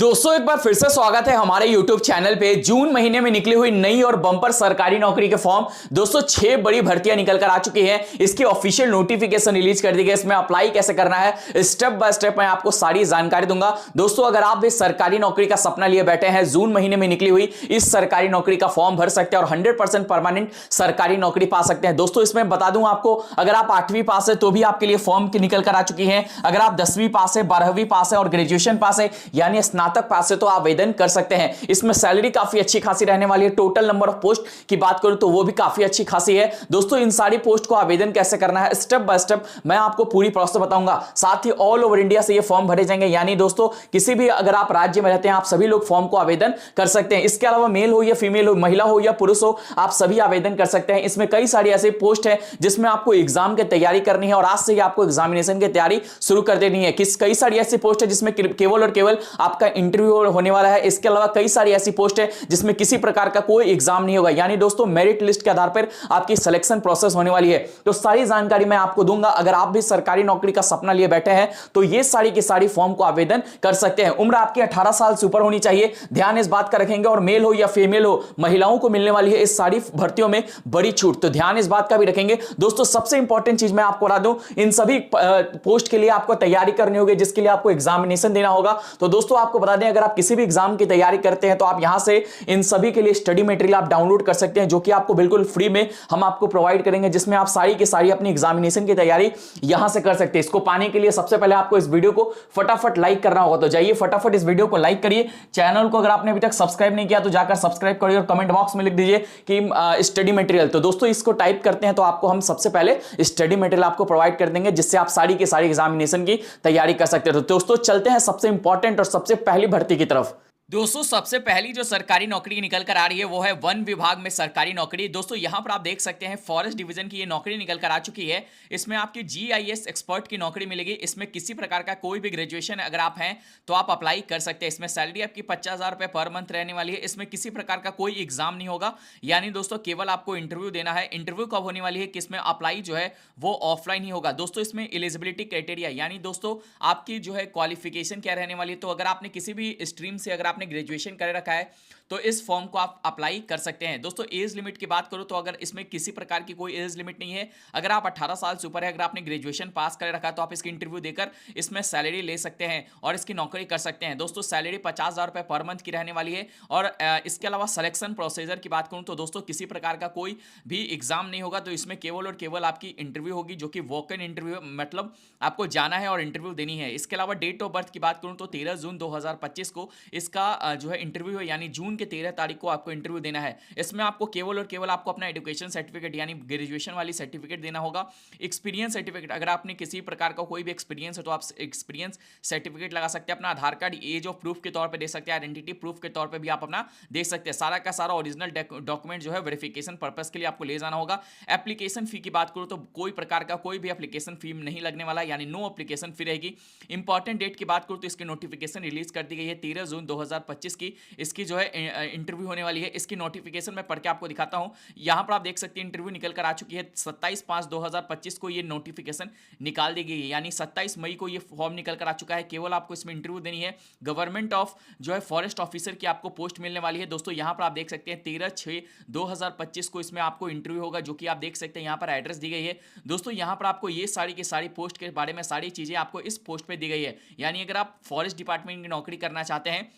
दोस्तों एक बार फिर से स्वागत है हमारे YouTube चैनल पे। जून महीने में निकली हुई नई और बम्पर सरकारी नौकरी के फॉर्म दोस्तों 6 बड़ी भर्तियां निकल कर आ चुकी हैं। इसकी ऑफिशियल नोटिफिकेशन रिलीज कर दी गई। इसमें अप्लाई कैसे करना है स्टेप बाय स्टेप मैं आपको सारी जानकारी दूंगा। दोस्तों अगर आप भी सरकारी नौकरी का सपना लिए बैठे हैं, जून महीने में निकली हुई इस सरकारी नौकरी का फॉर्म भर सकते हैं और 100% परमानेंट सरकारी नौकरी पा सकते हैं। दोस्तों इसमें बता दूं आपको, अगर आप 8वीं पास है तो भी आपके लिए फॉर्म की निकल कर आ चुकी है। अगर आप 10वीं पास है, 12वीं पास है और ग्रेजुएशन पास है यानी स्नातक पास से तो आवेदन कर सकते हैं। इसमें सैलरी काफी अच्छी खासी रहने वाली है। टोटल नंबर ऑफ पोस्ट की बात करूं तो वो भी काफी अच्छी खासी है। दोस्तों इन सारी पोस्ट को आवेदन कैसे करना है स्टेप बाय स्टेप मैं आपको पूरी प्रोसेस बताऊंगा। साथ ही ऑल ओवर इंडिया से ये फॉर्म भरे जाएंगे, यानी दोस्तों किसी भी अगर आप राज्य में रहते हैं आप सभी लोग फॉर्म को आवेदन कर सकते हैं। इसके अलावा मेल हो या फीमेल हो, महिला हो या पुरुष हो, आप सभी आवेदन कर सकते हैं। इसमें कई सारी ऐसी पोस्ट है जिसमें आपको एग्जाम की तैयारी करनी है और आज से ही आपको एग्जामिनेशन की तैयारी शुरू कर देनी है। कई सारी ऐसी पोस्ट है जिसमें केवल और केवल आपका इंटरव्यू होने वाला है। इसके अलावा कई सारी ऐसी पोस्ट है जिसमें किसी प्रकार का कोई एग्जाम नहीं होगा, यानी दोस्तों मेरिट लिस्ट के आधार पर आपकी सिलेक्शन प्रोसेस होने वाली है। तो सारी जानकारी मैं आपको दूंगा। अगर आप भी सरकारी नौकरी का सपना लिए बैठे हैं तो ये सारी की सारी फॉर्म को आवेदन कर सकते हैं। उम्र आपकी 18 साल से ऊपर होनी चाहिए, ध्यान इस बात का रखेंगे। और मेल हो या फीमेल हो, महिलाओं को मिलने वाली है इस सारी भर्तियों में बड़ी छूट, तो ध्यान इस बात का भी रखेंगे। दोस्तों सबसे इंपॉर्टेंट चीज मैं आपको बता दूं, इन सभी पोस्ट के लिए आपको तैयारी करनी होगी जिसके लिए आपको एग्जामिनेशन देना होगा। तो दोस्तों आपको बता दें, अगर आप किसी भी एग्जाम की तैयारी करते हैं तो आप यहां से इन सभी के लिए स्टडी मटेरियल आप डाउनलोड कर सकते हैं, जो कि आपको बिल्कुल फ्री में हम आपको प्रोवाइड करेंगे, जिसमें आप सारी की सारी अपनी एग्जामिनेशन की तैयारी यहां से कर सकते हैं। इसको पाने के लिए सबसे पहले आपको इस वीडियो को फटाफट लाइक करना होगा, तो जाइए फटाफट इस वीडियो को लाइक करिए। चैनल को अगर आपने अभी तक सब्सक्राइब नहीं किया तो जाकर सब्सक्राइब करिए और कमेंट बॉक्स में लिख दीजिए कि स्टडी मटेरियल। तो दोस्तों इसको टाइप करते हैं तो आपको हम सबसे पहले स्टडी मटेरियल आपको प्रोवाइड कर देंगे, जिससे आप सारी की सारी एग्जामिनेशन की तैयारी कर सकते हो। तो दोस्तों चलते हैं सबसे इंपॉर्टेंट और सबसे पहली भर्ती की तरफ। दोस्तों सबसे पहली जो सरकारी नौकरी निकल कर आ रही है वो है वन विभाग में सरकारी नौकरी। दोस्तों यहां पर आप देख सकते हैं फॉरेस्ट डिवीजन की ये नौकरी निकल कर आ चुकी है। इसमें आपकी GIS एक्सपर्ट की नौकरी मिलेगी। इसमें किसी प्रकार का कोई भी ग्रेजुएशन अगर आप हैं तो आप अप्लाई कर सकते हैं। इसमें सैलरी आपकी 50,000 रुपये पर मंथ रहने वाली है। इसमें किसी प्रकार का कोई एग्जाम नहीं होगा, यानी दोस्तों केवल आपको इंटरव्यू देना है। इंटरव्यू कब होने वाली है कि इसमें अप्लाई जो है वो ऑफलाइन ही होगा। दोस्तों इसमें एलिजिबिलिटी क्राइटेरिया, यानी दोस्तों आपकी जो है क्वालिफिकेशन क्या रहने वाली है। तो अगर आपने किसी भी स्ट्रीम से अगर आपने ग्रेजुएशन कर रखा है तो इस फॉर्म को आप अप्लाई कर सकते हैं। दोस्तों एज लिमिट की बात करो तो अगर इसमें किसी प्रकार की कोई एज लिमिट नहीं है। अगर आप 18 साल से ऊपर है, अगर आपने ग्रेजुएशन पास कर रखा है तो आप इसकी इंटरव्यू देकर इसमें सैलरी ले सकते हैं और इसकी नौकरी कर सकते हैं। दोस्तों सैलरी 50,000 रुपये पर मंथ की रहने वाली है। और इसके अलावा सिलेक्शन प्रोसीजर की बात करूं तो दोस्तों किसी प्रकार का कोई भी एग्जाम नहीं होगा। तो इसमें केवल और केवल आपकी इंटरव्यू होगी, जो कि वॉक इन इंटरव्यू, मतलब आपको जाना है और इंटरव्यू देनी है। इसके अलावा डेट ऑफ बर्थ की बात करूं तो 13 जून 2025 को इसका जो है इंटरव्यू है, यानी जून के 13 तारीख को आपको इंटरव्यू देना है। इसमें आपको केवल और केवल आपको अपना एजुकेशन सर्टिफिकेट यानी ग्रेजुएशन वाली सर्टिफिकेट देना होगा। एक्सपीरियंस सर्टिफिकेट, अगर आपने किसी प्रकार का कोई भी एक्सपीरियंस है तो आप एक्सपीरियंस सर्टिफिकेट लगा सकते हैं। अपना आधार कार्ड एज ऑफ प्रूफ के तौर पे दे सकते हैं, आइडेंटिटी प्रूफ के तौर पे भी आप अपना दे सकते हैं। सारा का सारा ओरिजिनल डॉक्यूमेंट जो है वेरिफिकेशन पर्पस के लिए आपको ले जाना होगा। एप्लीकेशन फी की बात करूं तो कोई प्रकार का कोई भी एप्लीकेशन फी नहीं लगने वाला, यानी नो एप्लीकेशन फी रहेगी। इंपॉर्टेंट डेट की बात करूं तो इसकी नोटिफिकेशन रिलीज कर दी गई है 13 जून 2025 की। इसकी जो है इंटरव्यू होने वाली है। इसकी नोटिफिकेशन मैं पढ़ के आपको दिखाता हूं। यहां पर आप देख सकते हैं इंटरव्यू निकल कर आ चुकी है। 27/5/2025 को ये नोटिफिकेशन निकाल दी गई है, यानी 27 मई को ये फॉर्म निकल कर आ चुका है। केवल आपको इसमें इंटरव्यू देनी है। गवर्नमेंट ऑफ जो है फॉरेस्ट ऑफिसर की आपको पोस्ट मिलने वाली है। दोस्तों यहां पर आप देख सकते हैं 13/6/2025 को इसमें आपको इंटरव्यू होगा, जो कि आप देख सकते हैं यहां पर एड्रेस दी गई है। दोस्तों यहां पर आपको ये सारी की सारी पोस्ट के बारे में सारी चीजें आपको इस पोस्ट पे दी गई है। यानी अगर आप फॉरेस्ट डिपार्टमेंट की नौकरी करना चाहते हैं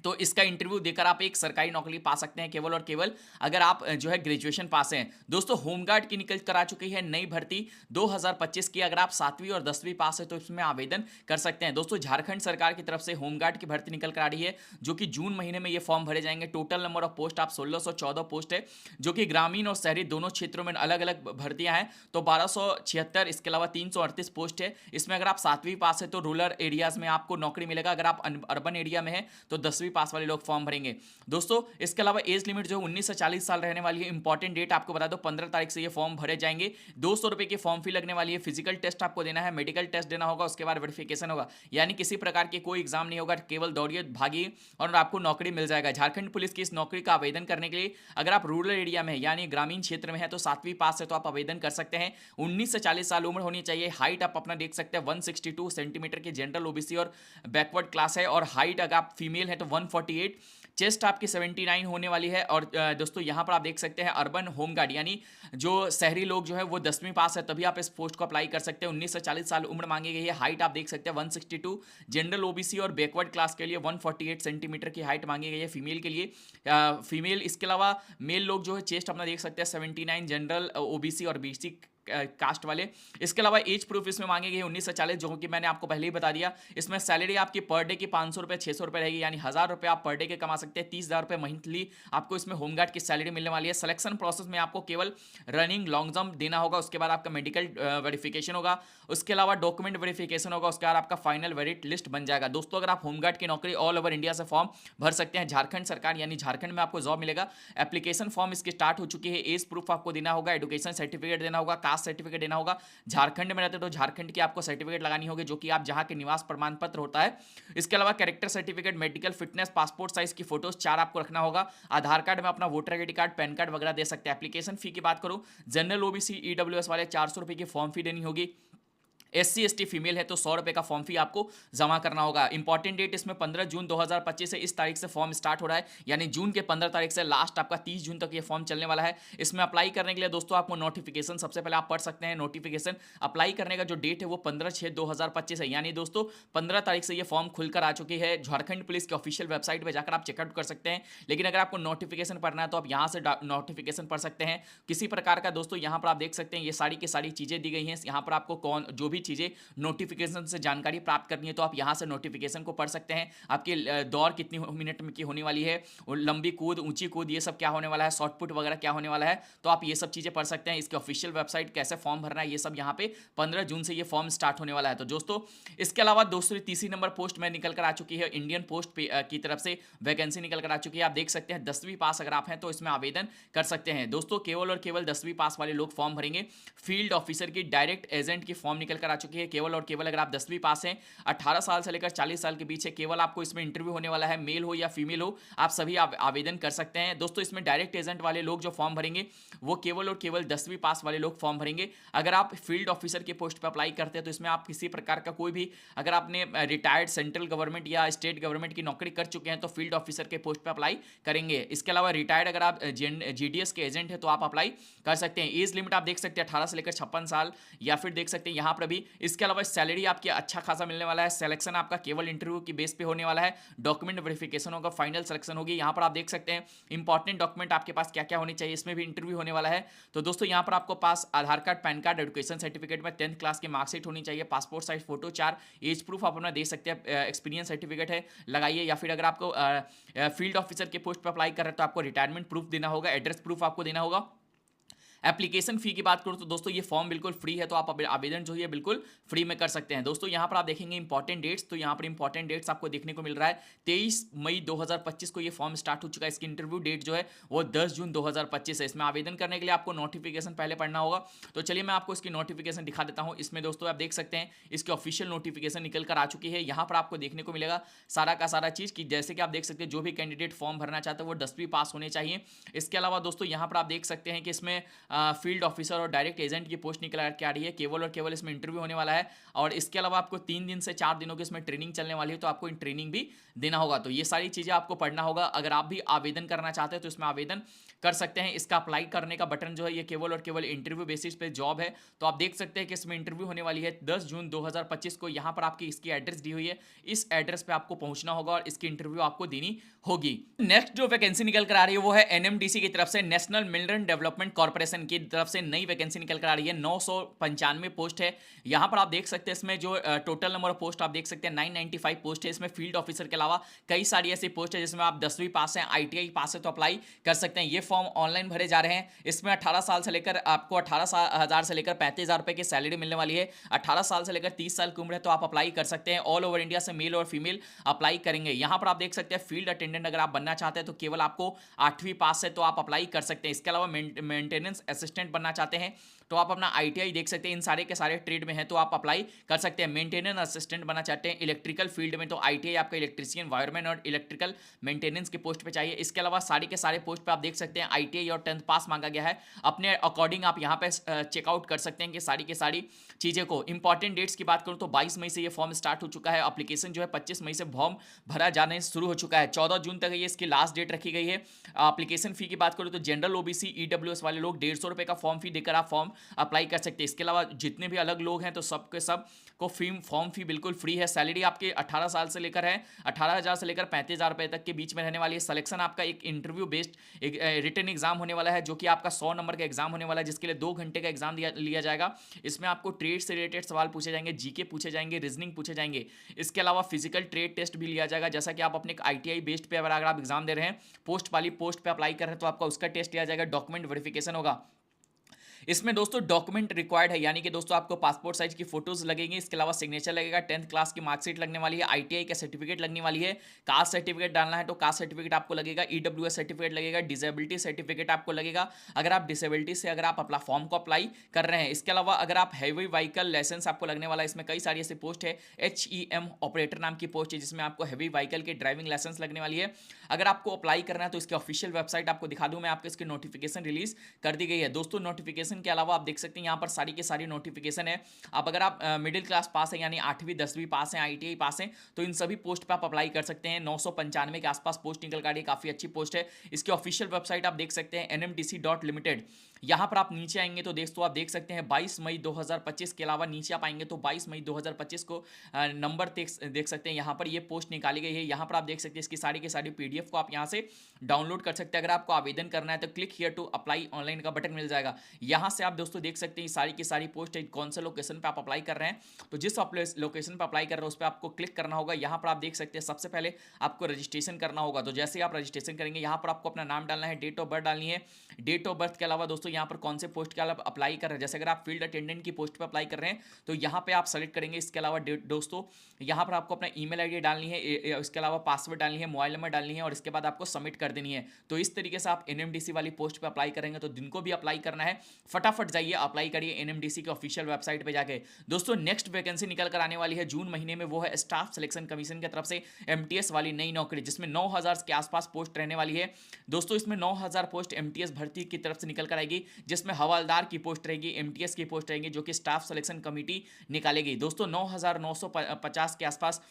तो इसका इंटरव्यू देकर आप एक सरकारी नौकरी पा सकते हैं, केवल और केवल अगर आप जो है ग्रेजुएशन पास हैं। दोस्तों होमगार्ड की निकल कर आ चुकी है नई भर्ती 2025 की। अगर आप 7वीं और 10वीं पास है तो इसमें आवेदन कर सकते हैं। दोस्तों झारखंड सरकार की तरफ से होमगार्ड की भर्ती निकल कर आ रही है, जो कि जून महीने में ये फॉर्म भरे जाएंगे। टोटल नंबर ऑफ पोस्ट आप 1614 पोस्ट है, जो कि ग्रामीण और शहरी दोनों क्षेत्रों में अलग अलग भर्तियां हैं। तो 1276, इसके अलावा 338 पोस्ट है। इसमें अगर आप 7वीं पास है तो रूरल एरियाज में आपको नौकरी मिलेगा। अगर आप अर्बन एरिया में है तो 10 10वीं पास वाले लोग फॉर्म भरेंगे। दोस्तों इसके अलावा एज लिमिट जो 19 से 40 साल रहने वाली है। इंपॉर्टेंट डेट आपको बता दो 15 तारीख से ये फॉर्म भरे जाएंगे। 200 रुपए की फॉर्म फी लगने वाली है। फिजिकल टेस्ट आपको देना है, मेडिकल टेस्ट देना होगा, उसके बाद वेरिफिकेशन होगा। यानी किसी प्रकार के कोई एग्जाम नहीं होगा, केवल दौड़िए भागिए और आपको नौकरी मिल जाएगा। झारखंड पुलिस की इस नौकरी का आवेदन करने के लिए अगर आप रूरल एरिया में यानी ग्रामीण क्षेत्र में है तो 7वीं पास से तो आप आवेदन कर सकते हैं। 19 से 40 साल उम्र होनी चाहिए। हाइट आप अपना देख सकते हैं 162 सेंटीमीटर की जनरल ओबीसी और बैकवर्ड क्लास है। और हाइट अगर आप फीमेल है तो 148, चेस्ट आपकी 79 होने वाली है। और दोस्तों यहां पर आप देख सकते हैं अर्बन होमगार्ड यानी जो शहरी लोग जो है वो 10वीं पास है तभी आप इस पोस्ट को अप्लाई कर सकते हैं। 19 से 40 साल उम्र मांगी गई है। हाइट आप देख सकते हैं 162, जनरल ओबीसी और बैकवर्ड क्लास के लिए 148 सेंटीमीटर की हाइट मांगी गई है फीमेल के लिए। फीमेल इसके अलावा मेल लोग जो है चेस्ट अपना देख सकते हैं 79, जनरल ओबीसी और बीसी कास्ट वाले। इसके अलावा एज प्रूफ इसमें मांगे गए 19 से 40, जो कि मैंने आपको पहले ही बता दिया। इसमें सैलरी आपकी पर डे की 500 रुपये 600 रुपये रहेगी, यानी 1000 रुपये आप पर डे के कमा सकते हैं। 30,000 रुपये मंथली आपको इसमें होमगार्ड की सैलरी मिलने वाली है। सिलेक्शन प्रोसेस में आपको केवल रनिंग लॉन्ग जंप देना होगा, उसके बाद आपका मेडिकल वेरिफिकेशन होगा, उसके अलावा डॉक्यूमेंट वेरिफिकेशन होगा, उसके बाद आपका फाइनल मेरिट लिस्ट बन जाएगा। दोस्तों अगर आप होमगार्ड की नौकरी ऑल ओवर इंडिया से फॉर्म भर सकते हैं। झारखंड सरकार यानी झारखंड में आपको जॉब मिलेगा। एप्लीकेशन फॉर्म इसकी स्टार्ट हो चुकी है। एज प्रूफ आपको देना होगा, एजुकेशन सर्टिफिकेट देना होगा, कास्ट सर्टिफिकेट देना होगा। झारखंड में रहते तो झारखंड की आपको सर्टिफिकेट लगानी होगी, जो कि आप जहां के निवास प्रमाण पत्र होता है। इसके अलावा character certificate, medical fitness, passport size की फोटोज 4 आपको रखना होगा। आधार कार्ड में अपना voter ID card, PAN card वगैरह दे सकते हैं। एप्लीकेशन फी की बात करूं, जनरल ओबीसी ईडब्ल्यूएस वाले 400 रुपए की फॉर्म फी देनी होगी। SC ST फीमेल है तो 100 रुपए का फॉर्म फी आपको जमा करना होगा। इंपॉर्टेंट डेट इसमें 15 जून 2025 से इस तारीख से फॉर्म स्टार्ट हो रहा है, यानी जून के 15 तारीख से लास्ट आपका 30 जून तक ये फॉर्म चलने वाला है। इसमें अप्लाई करने के लिए दोस्तों आपको नोटिफिकेशन सबसे पहले आप पढ़ सकते हैं। नोटिफिकेशन अप्लाई करने का जो डेट है वो 15/6/2025 है, यानी दोस्तों 15 तारीख से ये फॉर्म खुलकर आ चुकी है। झारखंड पुलिस की ऑफिशियल वेबसाइट पर जाकर आप चेकआउट कर सकते हैं। लेकिन अगर आपको नोटिफिकेशन पढ़ना है तो आप यहाँ से नोटिफिकेशन पढ़ सकते हैं। किसी प्रकार का दोस्तों यहाँ पर आप देख सकते हैं ये सारी की सारी चीज़ें दी गई हैं। यहाँ पर आपको कौन जो भी चीज़ें नोटिफिकेशन से जानकारी प्राप्त करनी है तो आप यहां से नोटिफिकेशन को पढ़ सकते हैं। आपकी दौड़ कितनी मिनट की होने वाली है, लंबी कूद, ऊंची कूद, ये सब क्या होने वाला है, शॉर्ट पुट वगैरह क्या होने वाला है, तो आप ये सब चीजें पढ़ सकते हैं। इसकी ऑफिशियल वेबसाइट कैसे फॉर्म भरना है ये सब यहाँ पे 15 जून से ये फॉर्म स्टार्ट होने वाला है। तो दोस्तों इसके अलावा दूसरी तीसरी नंबर पोस्ट में निकल कर आ चुकी है। इंडियन पोस्ट की तरफ से वैकेंसी निकल कर आ चुकी है। आप देख सकते हैं 10वीं पास अगर आप हैं तो इसमें आवेदन कर सकते हैं। दोस्तों केवल और केवल 10वीं पास वाले लोग फॉर्म भरेंगे। फील्ड ऑफिसर की, डायरेक्ट एजेंट की फॉर्म निकल कर आ चुकी है। केवल और केवल अगर आप 10वीं पास हैं, 18 साल से लेकर 40 साल के बीच है, केवल आपको इसमें इंटरव्यू होने वाला है। मेल हो या फीमेल हो, आप सभी आवेदन कर सकते हैं। दोस्तों इसमें डायरेक्ट एजेंट वाले लोग जो फॉर्म भरेंगे वो केवल और केवल 10वीं पास वाले लोग फॉर्म भरेंगे। अगर आप फील्ड ऑफिसर की पोस्ट पर अप्लाई करते हैं तो इसमें आप किसी प्रकार का कोई भी, अगर आपने रिटायर्ड सेंट्रल गवर्नमेंट या स्टेट गवर्नमेंट की नौकरी कर चुके हैं तो फील्ड ऑफिसर के पोस्ट पर अप्लाई करेंगे। इसके अलावा रिटायर्ड अगर आप GDS के एजेंट है तो आप अप्लाई कर सकते हैं। एज लिमिट आप देख सकते हैं 18 से लेकर 56 साल, या फिर देख सकते हैं यहाँ पर भी। इसके अलावा सैलरी आपकी अच्छा खासा मिलने वाला है। सिलेक्शन आपका केवल इंटरव्यू की बेस पे होने वाला है। डॉक्यूमेंट वेरिफिकेशन होगा, फाइनल सिलेक्शन होगी। यहाँ पर आप देख सकते हैं इंपॉर्टेंट डॉक्यूमेंट आपके पास क्या क्या होने चाहिए, इसमें भी इंटरव्यू होने वाला है। तो दोस्तों यहाँ पर आपको पास Aadhaar card, PAN card, education certificate में 10th क्लास की मार्कशीट होनी चाहिए, passport size photo 4, age proof आप अपना दे सकते हैं, एक्सपीरियंस सर्टिफिकेट है लगाइए, या फिर अगर आपको फील्ड ऑफिसर के पोस्ट पर अप्लाई कर रहे हैं तो आपको रिटायरमेंट प्रूफ देना होगा, एड्रेस प्रूफ आपको देना होगा। एप्लीकेशन फी की बात करूं तो दोस्तों ये फॉर्म बिल्कुल फ्री है, तो आप आवेदन जो है बिल्कुल फ्री में कर सकते हैं। दोस्तों यहाँ पर आप देखेंगे इंपॉर्टेंट डेट्स, तो यहाँ पर इंपॉर्टेंट डेट्स आपको देखने को मिल रहा है। 23 मई 2025 को ये फॉर्म स्टार्ट हो चुका है। इसकी इंटरव्यू डेट जो है वो 10 जून 2025 है। इसमें आवेदन करने के लिए आपको नोटिफिकेशन पहले पढ़ना होगा। तो चलिए मैं आपको इसकी नोटिफिकेशन दिखा देता हूँ। इसमें दोस्तों आप देख सकते हैं इसकी ऑफिशियल नोटिफिकेशन निकल कर आ चुकी है। यहाँ पर आपको देखने को मिलेगा सारा का सारा चीज़ की, जैसे कि आप देख सकते हैं जो भी कैंडिडेट फॉर्म भरना चाहते हैं वो 10वीं पास होने चाहिए। इसके अलावा दोस्तों यहाँ पर आप देख सकते हैं कि इसमें फील्ड ऑफिसर और डायरेक्ट एजेंट की पोस्ट निकल के आ रही है। केवल और केवल इसमें इंटरव्यू होने वाला है, और इसके अलावा आपको 3 दिन से 4 दिनों की इसमें ट्रेनिंग चलने वाली है, तो आपको इन ट्रेनिंग भी देना होगा। तो ये सारी चीजें आपको पढ़ना होगा। अगर आप भी आवेदन करना चाहते हैं तो इसमें आवेदन कर सकते हैं। इसका अप्लाई करने का बटन जो है ये केवल और केवल इंटरव्यू बेसिस पे जॉब है। तो आप देख सकते हैं कि इसमें इंटरव्यू होने वाली है 10 जून 2025 को। यहाँ पर आपकी इसकी एड्रेस दी हुई है, इस एड्रेस पे आपको पहुंचना होगा और इसकी इंटरव्यू आपको देनी होगी। नेक्स्ट जो वैकेंसी निकल कर आ रही है वो है NMDC की तरफ से, national mineral development corporation selection की तरफ से नई वैकेंसी निकल कर आ रही है। 995 पोस्ट है। यहाँ पर आप देख सकते हैं इसमें जो टोटल नंबर ऑफ पोस्ट आप देख सकते हैं 995 पोस्ट है। इसमें फील्ड ऑफिसर के अलावा कई सारी ऐसी पोस्ट है जिसमें आप 10वीं पास हैं, ITI पास है तो अप्लाई कर सकते हैं। ये फॉर्म ऑनलाइन भरे जा रहे हैं। इसमें 18 साल से लेकर आपको 18,000 से लेकर 35,000 रुपए की सैलरी मिलने वाली है। 18 साल से लेकर 30 साल की उम्र है तो आप अप्लाई कर सकते हैं। ऑल ओवर इंडिया से मेल और फीमेल अप्लाई करेंगे। यहाँ पर आप देख सकते हैं फील्ड अटेंडेंट अगर आप बनना चाहते हैं तो केवल आपको 8वीं पास है तो आप अप्लाई कर सकते हैं। इसके अलावा मेंटेनेंस असिस्टेंट बनना चाहते हैं तो आप अपना ITI देख सकते हैं। इन सारे के सारे ट्रेड में है तो आप अप्लाई कर सकते हैं। मेंटेनेंस असिस्टेंट बनना चाहते हैं इलेक्ट्रिकल फील्ड में तो ITI आपका इलेक्ट्रीशियन, वायरमैन और इलेक्ट्रिकल मेंटेनेंस के पोस्ट पे चाहिए। इसके अलावा सारे के सारे पोस्ट पे आप देख सकते हैं ITI और 10th पास मांगा गया है। अपने अकॉर्डिंग आप यहाँ पे चेकआउट कर सकते हैं कि सारी की सारी चीज़ें को। इंपॉर्टेंट डेट्स की बात करूँ तो 22 मई से ये फॉर्म स्टार्ट हो चुका है। एप्लीकेशन जो है 25 मई से फॉर्म भरा जाने शुरू हो चुका है। 14 जून तक ये इसकी लास्ट डेट रखी गई है। एप्लीकेशन फी की बात करूँ तो जनरल OBC EWS वाले लोग 150 रुपये का फॉर्म फी देकर आप फॉर्म अप्लाई कर सकते हैं। इसके अलावा जितने भी अलग लोग हैं तो सबके सब को फॉर्म फी बिल्कुल फ्री है। सैलरी आपके 18 साल से लेकर है 18,000 से लेकर 35,000 रुपये तक के बीच में रहने वाली है। सिलेक्शन आपका एक इंटरव्यू बेस्ड एक रिटन एग्जाम होने वाला है जो कि आपका 100 नंबर का एग्जाम होने वाला है, जिसके लिए 2 घंटे का एग्जाम लिया जाएगा। इसमें आपको ट्रेड से रिलेटेड सवाल पूछे जाएंगे, GK पूछे जाएंगे, रीजनिंग पूछे जाएंगे। इसके अलावा फिजिकल ट्रेड टेस्ट भी लिया जाएगा। जैसा कि आप अपने ITI बेस्ड पे अगर आप एग्जाम दे रहे हैं, पोस्ट वाली पोस्ट पे अप्लाई कर रहे हैं तो आपका उसका टेस्ट लिया जाएगा, डॉक्यूमेंट वेरिफिकेशन होगा। इसमें दोस्तों डॉक्यूमेंट रिक्वायर्ड है, यानी कि दोस्तों आपको पासपोर्ट साइज की फोटोज लगेंगी। इसके अलावा सिग्नेचर लगेगा, 10th क्लास की मार्कशीट लगने वाली है, ITI का सर्टिफिकेट लगने वाली है। कास्ट सर्टिफिकेट डालना है तो कास्ट सर्टिफिकेट आपको लगेगा, EWS सर्टिफिकेट लगेगा, डिसेबिलिटी सर्टिफिकेट आपको लगेगा अगर आप डिसेबिलिटी से अगर आप अपना फॉर्म को अप्लाई कर रहे हैं। इसके अलावा अगर आप हैवी व्हीकल लाइसेंस आपको लगने वाला है। इसमें कई सारी ऐसी पोस्ट है। HEM ऑपरेटर नाम की पोस्ट है जिसमें आपको हैवी व्हीकल की ड्राइविंग लाइसेंस लगने वाली है। अगर आपको अप्लाई करना है तो इसकी ऑफिशियल वेबसाइट आपको दिखा दूं मैं, आपको इसकी नोटिफिकेशन रिलीज कर दी गई है। दोस्तों नोटिफिकेशन के अलावा आप देख सकते हैं यहाँ पर सारी की सारी नोटिफिकेशन है। अब अगर आप मिडिल क्लास पास है यानी 8वीं 10वीं पास है, ITI पास है तो इन सभी पोस्ट पे आप अप्लाई कर सकते हैं। 995 के आसपास पोस्ट निकल कर आ रही है, काफी अच्छी पोस्ट है। इसकी ऑफिशियल वेबसाइट आप देख सकते हैं NMDC.limited। यहाँ पर आप नीचे आएंगे तो दोस्तों आप देख सकते हैं 22 मई 2025 के अलावा नीचे आप आएंगे तो 22 मई 2025 को नंबर देख सकते हैं। यहाँ पर ये पोस्ट निकाली गई है। यहाँ पर आप देख सकते हैं इसकी सारी की सारी PDF को आप यहाँ से डाउनलोड कर सकते हैं। अगर आपको आवेदन करना है तो click here to apply online का बटन मिल जाएगा। यहाँ से आप दोस्तों देख सकते हैं सारी की सारी पोस्ट है, कौन से लोकेशन पे आप अप्लाई कर रहे हैं। तो जिस लोकेशन पे अप्लाई कर रहे हैं उस पर आपको क्लिक करना होगा। यहाँ पर आप देख सकते हैं सबसे पहले आपको रजिस्ट्रेशन करना होगा। तो जैसे ही आप रजिस्ट्रेशन करेंगे यहाँ पर आपको अपना नाम डालना है, डेट ऑफ बर्थ डालनी है। डेट ऑफ बर्थ के अलावा दोस्तों यहाँ पर कौन से पोस्ट के अलावा अप्लाई कर रहे हैं, जैसे अगर आप फील्ड अटेंडेंट की पोस्ट पर अप्लाई कर रहे हैं तो यहाँ पे आप सेलेक्ट करेंगे। इसके अलावा दोस्तों यहाँ पर आपको अपना ईमेल ID डालनी है, इसके अलावा पासवर्ड डालनी है, मोबाइल नंबर डालनी है और इसके बाद आपको सबमिट कर देनी है। तो इस तरीके से आप NMDC वाली पोस्ट पे अप्लाई करेंगे। तो जिनको भी अप्लाई करना है फटाफट जाइए अप्लाई करिए NMDC के ऑफिशियल वेबसाइट पे जाके। दोस्तों नेक्स्ट वैकेंसी निकल कर आने वाली है जून महीने में, वो है स्टाफ सिलेक्शन कमीशन की तरफ से MTS वाली नई नौकरी, जिसमें 9,000 के आसपास पोस्ट रहने वाली है। दोस्तों इसमें 9,000 पोस्ट MTS भर्ती की तरफ से निकल कर आएगी, जिसमें हवलदार की पोस्ट रहेगी, MTS की पोस्ट रहेगी जो कि स्टाफ सिलेक्शन कमेटी निकालेगी। दोस्तों 9,950 के आसपास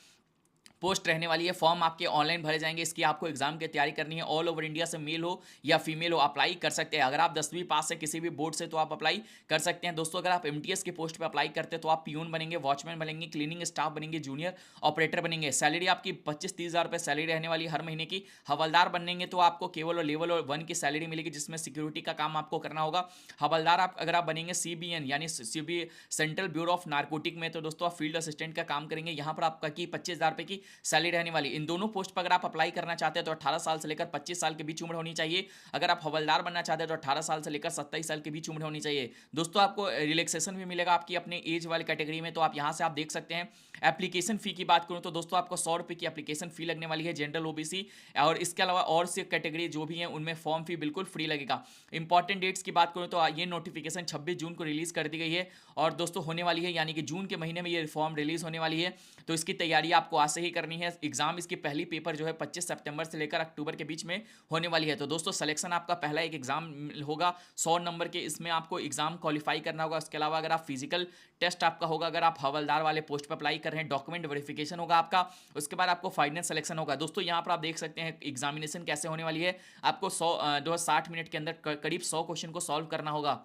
पोस्ट रहने वाली है। फॉर्म आपके ऑनलाइन भरे जाएंगे। इसकी आपको एग्जाम की तैयारी करनी है। ऑल ओवर इंडिया से मेल हो या फीमेल हो अप्लाई कर सकते हैं। अगर आप 10वीं पास है किसी भी बोर्ड से तो आप अप्लाई कर सकते हैं। दोस्तों अगर आप MTS की पोस्ट पे अप्लाई करते हैं तो आप पियून बनेंगे, वॉचमैन बनेंगे, क्लीनिंग स्टाफ बनेंगे, जूनियर ऑपरेटर बनेंगे। सैलरी आपकी 25-30 हज़ार रुपये सैलरी रहने वाली है हर महीने की। हवलदार बनेंगे तो आपको केवल लेवल 1 की सैलरी मिलेगी, जिसमें सिक्योरिटी का काम आपको करना होगा। हवलदार अगर आप बनेंगे CBN यानी सेंट्रल ब्यूरो ऑफ नारकोटिक में तो दोस्तों आप फील्ड असिस्टेंट का काम करेंगे। यहाँ पर आपका की 25,000 रुपये की सैलरी रहने वाली। इन दोनों पोस्ट पर अगर आप अप्लाई करना चाहते हैं तो 18 साल से लेकर 25 साल के बीच उम्र होनी चाहिए। अगर आप हवलदार बनना चाहते हैं तो 18 साल से लेकर 27 साल के बीच उम्र होनी चाहिए। दोस्तों आपको रिलैक्सेशन भी मिलेगा आपकी अपने एज वाली कैटेगरी में। तो आप यहां से आप देख सकते हैं। एप्लीकेशन फी की बात करूं तो दोस्तों आपको 100 रुपये की एप्लीकेशन फी लगने वाली है जनरल OBC, और इसके अलावा और से कैटेगरी जो भी है उनमें फॉर्म फी बिल्कुल फ्री लगेगा। इंपॉर्टेंट डेट्स की बात करूं तो ये नोटिफिकेशन 26 जून को रिलीज कर दी गई है और दोस्तों होने वाली है, यानी कि जून के महीने में ये फॉर्म रिलीज होने वाली है। तो इसकी तैयारी आपको आज से ही करनी है। एग्जाम इसकी पहली पेपर जो है 25 सितंबर से लेकर अक्टूबर के बीच में होने वाली है। तो दोस्तों सिलेक्शन आपका पहला एक एग्जाम होगा 100 नंबर के, इसमें आपको एग्जाम क्वालिफाई करना होगा। उसके अलावा अगर आप फिजिकल टेस्ट आपका होगा, अगर आप हवलदार वाले पोस्ट पर अप्लाई कर रहे हैं, डॉक्यूमेंट वेरिफिकेशन होगा आपका। उसके बाद आपको फाइनल सिलेक्शन होगा। दोस्तों यहाँ पर आप देख सकते हैं एग्जामिनेशन कैसे होने वाली है। आपको 60 मिनट के अंदर करीब 100 क्वेश्चन को सॉल्व करना होगा।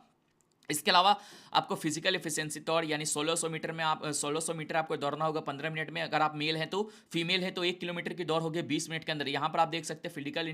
इसके अलावा आपको फिजिकल एफिशिएंसी दौड़ यानी 1600 मीटर में आप 1600 मीटर आपको दौड़ना होगा 15 मिनट में। अगर आप मेल हैं तो, फीमेल है तो 1 किलोमीटर की दौड़ होगी 20 मिनट के अंदर। यहाँ पर आप देख सकते हैं फिजिकल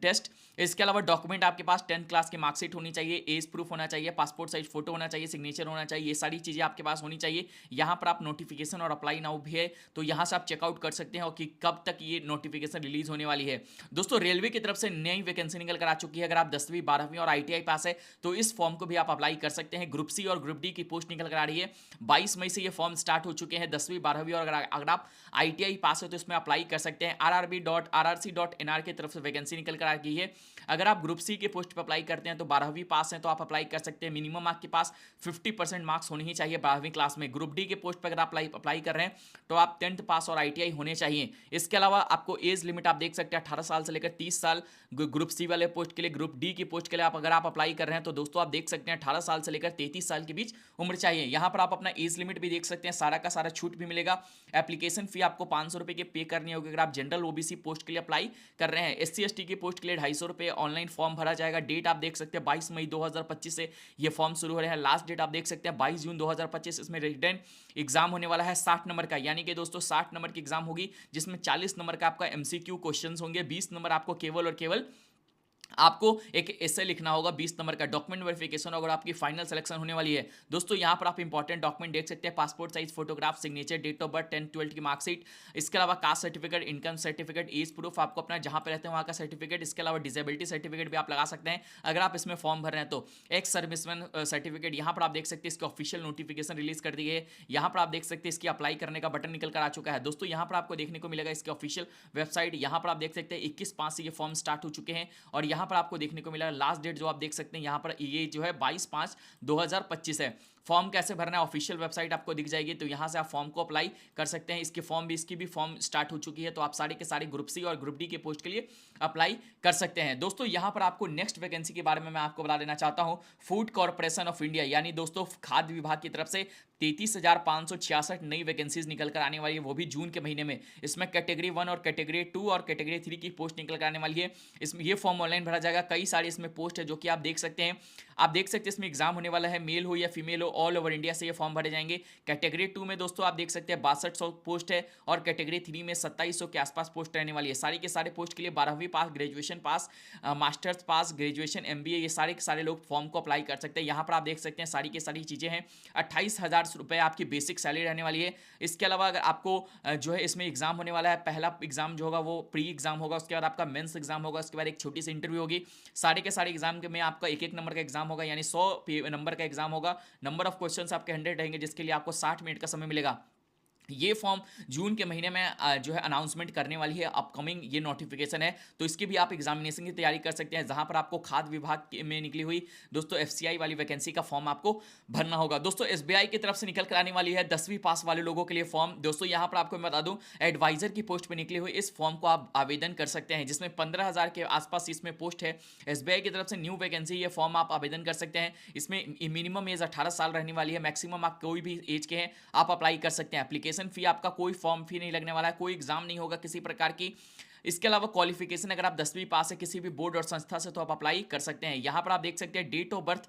टेस्ट। इसके अलावा डॉक्यूमेंट आपके पास 10th क्लास की मार्कशीट होनी चाहिए, एज प्रूफ होना चाहिए, पासपोर्ट साइज फोटो होना चाहिए, सिग्नेचर होना चाहिए, ये सारी चीज़ें आपके पास होनी चाहिए। यहाँ पर आप नोटिफिकेशन और अप्लाई नाउ भी है, तो यहाँ से आप चेकआउट कर सकते हैं और कि कब तक ये नोटिफिकेशन रिलीज होने वाली है। दोस्तों रेलवे की तरफ से नई वैकेंसी निकल कर आ चुकी है। अगर आप 10वीं 12वीं और ITI पास है तो इस फॉर्म को भी आप अप्लाई कर सकते हैं। ग्रुप सी और ग्रुप डी की पोस्ट निकल कर आ रही है। 22 मई से ये फॉर्म स्टार्ट हो चुके हैं 10वीं 12वीं, और अगर आप ITI पास है तो इसमें अप्लाई कर सकते हैं। rrb.rrc.nr की तरफ से वैकेंसी निकल कर आ गई है। अगर आप ग्रुप सी के पोस्ट पर अप्लाई करते हैं तो 12वीं पास हैं तो आप अप्लाई कर सकते हैं। मिनिमम आपके पास 50% मार्क्स होने ही चाहिए 12वीं क्लास में। ग्रुप डी के पोस्ट पर अगर आप अप्लाई कर रहे हैं तो आप 10th पास और ITI होने चाहिए। इसके अलावा आपको एज लिमिट आप देख सकते हैं 18 साल से लेकर 30 साल ग्रुप सी वाले पोस्ट के लिए। ग्रुप डी की पोस्ट के लिए अगर आप अप्लाई कर रहे हैं तो दोस्तों आप देख सकते हैं 18 साल से लेकर 33 साल के बीच उम्र चाहिए। यहां पर आप अपना एज लिमिट भी देख सकते हैं, सारा का सारा छूट भी मिलेगा। एप्लीकेशन फी आपको 500 रुपए की पे करनी होगी अगर आप जनरल OBC पोस्ट के लिए अप्लाई कर रहे हैं। SC ST की पोस्ट के लिए 250 रुपए ऑनलाइन फॉर्म भरा जाएगा। डेट आप देख सकते हैं 22 मई 2025 से ये फॉर्म शुरू हो रहे हैं। लास्ट डेट आप देख सकते हैं 22 जून 2025। इसमें रिटन एग्जाम होने वाला है 60 नंबर का, यानी कि दोस्तों 60 नंबर की एग्जाम होगी जिसमें 40 नंबर का आपका MCQ क्वेश्चन होंगे। 20 नंबर आपको केवल और केवल आपको एक ऐसे लिखना होगा 20 नंबर का। डॉक्यूमेंट वेरिफिकेशन अगर आपकी फाइनल सिलेक्शन होने वाली है दोस्तों, यहां पर आप इंपॉर्टेंट डॉक्यूमेंट देख सकते हैं, passport size photograph, signature, date of birth, 10th 12th की मार्कशीट। इसके अलावा caste certificate, income certificate, age proof, आपको अपना जहां पर रहते हैं वहां का सर्टिफिकेट। इसके अलावा डिसेबिलिटी सर्टिफिकेट भी आप लगा सकते हैं अगर आप इसमें फॉर्म भर रहे हैं तो। एक्स सर्विसमैन सर्टिफिकेट यहां पर आप देख सकते हैं, इसकी ऑफिशियल नोटिफिकेशन रिलीज कर दी है। यहां पर आप देख सकते हैं इसकी अप्लाई करने का बटन निकल कर आ चुका है। दोस्तों यहां पर आपको देखने को मिलेगा इसकी ऑफिशियल वेबसाइट। यहां पर आप देख सकते हैं 21/5 से ये फॉर्म स्टार्ट हो चुके हैं और यहां पर आपको देखने को लास्ट डेट जो आप देख सकते हैं यहां पर ये जो है 22/5/2025 है। फॉर्म कैसे भरना है ऑफिशियल वेबसाइट आपको दिख जाएगी, तो यहां से आप फॉर्म को अप्लाई कर सकते हैं। इसकी भी फॉर्म स्टार्ट हो चुकी है, तो आप सारे के सारे ग्रुप सी और ग्रुप डी के पोस्ट के लिए अप्लाई कर सकते हैं। दोस्तों यहां पर आपको नेक्स्ट वैकेंसी के बारे में मैं आपको बता देना चाहता हूं। फूड कॉर्पोरेशन ऑफ इंडिया यानी दोस्तों खाद्य विभाग की तरफ से 33,566 नई वैकेंसीज निकल कर आने वाली है, वो भी जून के महीने में। इसमें कैटेगरी 1 और कैटेगरी 2 और कैटेगरी 3 की पोस्ट निकल कर आने वाली है। इसमें ये फॉर्म ऑनलाइन भरा जाएगा। कई सारी इसमें पोस्ट है जो कि आप देख सकते हैं। आप देख सकते हैं इसमें एग्जाम होने वाला है, मेल हो या फीमेल हो, ऑल ओवर इंडिया से ये फॉर्म भरे जाएंगे। कैटेगरी 2 में दोस्तों आप देख सकते हैं 6200 पोस्ट है और कैटेगरी 3 में 2700 के आसपास पोस्ट रहने वाली है। सारी के सारे पोस्ट के लिए 12वीं पास, ग्रेजुएशन पास, मास्टर्स पास, ग्रेजुएशन, MBA, ये सारे के सारे लोग फॉर्म को अप्लाई कर सकते हैं। यहाँ पर आप देख सकते हैं सारी की सारी चीज़ें हैं। 28,000 रुपये आपकी बेसिक सैलरी रहने वाली है। इसके अलावा अगर आपको जो है इसमें एग्जाम होने वाला है, पहला एग्जाम जो होगा वो प्री एग्जाम होगा, उसके बाद आपका मेंस एग्जाम होगा, उसके बाद एक छोटी सी इंटरव्यू होगी। सारे के सारे एग्जाम में आपका एक नंबर का एग्जाम होगा, यानी 100 नंबर का एग्जाम होगा। नंबर ऑफ क्वेश्चंस आपके 100 रहेंगे, जिसके लिए आपको 60 मिनट का समय मिलेगा। ये फॉर्म जून के महीने में जो है अनाउंसमेंट करने वाली है, अपकमिंग ये नोटिफिकेशन है, तो इसकी भी आप एग्जामिनेशन की तैयारी कर सकते हैं। जहां पर आपको खाद्य विभाग में निकली हुई दोस्तों FCI वाली वैकेंसी का फॉर्म आपको भरना होगा। दोस्तों SBI की तरफ से निकल कर आने वाली है 10वीं पास वाले लोगों के लिए फॉर्म। दोस्तों यहां पर आपको मैं बता दूं, एडवाइजर की पोस्ट पर निकली हुई इस फॉर्म को आप आवेदन कर सकते हैं, जिसमें 15,000 के आसपास इसमें पोस्ट है। SBI की तरफ से न्यू वैकेंसी, ये फॉर्म आप आवेदन कर सकते हैं। इसमें मिनिमम एज 18 साल रहने वाली है, मैक्सिमम आप कोई भी एज के हैं आप अप्लाई कर सकते हैं। एप्लीकेशन फी आपका कोई फॉर्म फी नहीं लगने वाला है, कोई एग्जाम नहीं होगा किसी प्रकार की। इसके अलावा क्वालिफिकेशन अगर आप 10वीं पास है किसी भी बोर्ड और संस्था से तो आप अप्लाई कर सकते हैं। यहां पर आप देख सकते हैं डेट ऑफ बर्थ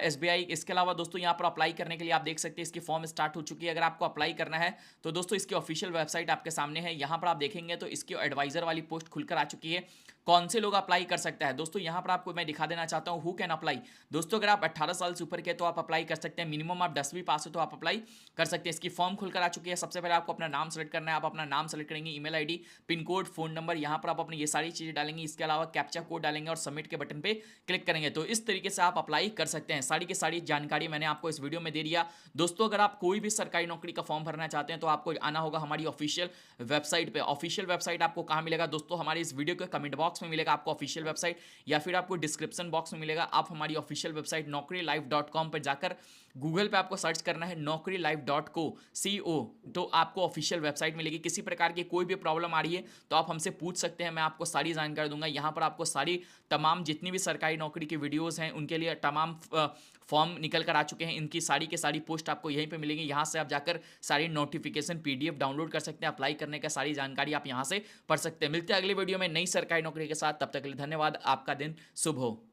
SBI। इसके अलावा दोस्तों यहां पर अप्लाई करने के लिए आप देख सकते हैं इसकी फॉर्म स्टार्ट हो चुकी है। अगर आपको अप्लाई करना है तो दोस्तों इसकी ऑफिशियल वेबसाइट आपके सामने है। यहां पर आप देखेंगे तो इसकी एडवाइजर वाली पोस्ट खुलकर आ चुकी है। कौन से लोग अप्लाई कर सकता है दोस्तों, यहां पर आपको मैं दिखा देना चाहता हूं हु कैन अप्लाई। दोस्तों अगर आप 18 साल से ऊपर के तो आप अप्लाई कर सकते हैं। मिनिमम आप 10वीं पास है तो आप अप्लाई कर सकते हैं। इसकी फॉर्म खुलकर आ चुकी है। सबसे पहले आपको अपना नाम सेलेक्ट करना है। आप अपना नाम सेलेक्ट करेंगे, email ID, pin code, phone number, यहां पर आप अपनी ये सारी चीजें डालेंगे। इसके अलावा कैप्चा कोड डालेंगे और सबमिट के बटन पे क्लिक करेंगे, तो इस तरीके से आप अप्लाई कर सकते हैं। सारी की सारी जानकारी मैंने आपको इस वीडियो में दे दिया। दोस्तों अगर आप कोई भी सरकारी नौकरी का फॉर्म भरना चाहते हैं तो आपको आना होगा हमारी ऑफिशियल वेबसाइट पे। ऑफिशियल वेबसाइट आपको कहां मिलेगा दोस्तों, हमारे इस वीडियो के कमेंट बॉक्स में मिलेगा आपको ऑफिशियल वेबसाइट, या फिर आपको डिस्क्रिप्शन बॉक्स में मिलेगा। आप हमारी ऑफिशियल वेबसाइट naukri.live.com पर जाकर गूगल पे आपको सर्च करना है naukri.live.co, तो आपको ऑफिशियल वेबसाइट मिलेगी। किसी प्रकार की कोई भी प्रॉब्लम आ रही है तो आप हमसे पूछ सकते हैं, मैं आपको सारी जानकारी दूंगा। यहाँ पर आपको सारी तमाम जितनी भी सरकारी नौकरी की वीडियोस हैं उनके लिए तमाम फॉर्म निकल कर आ चुके हैं। इनकी सारी के सारी पोस्ट आपको यहीं पे मिलेंगी। यहाँ से आप जाकर सारी नोटिफिकेशन PDF डाउनलोड कर सकते हैं। अप्लाई करने का सारी जानकारी आप यहाँ से पढ़ सकते हैं। मिलते हैं अगले वीडियो में नई सरकारी नौकरी के साथ, तब तक के लिए धन्यवाद। आपका दिन शुभ हो।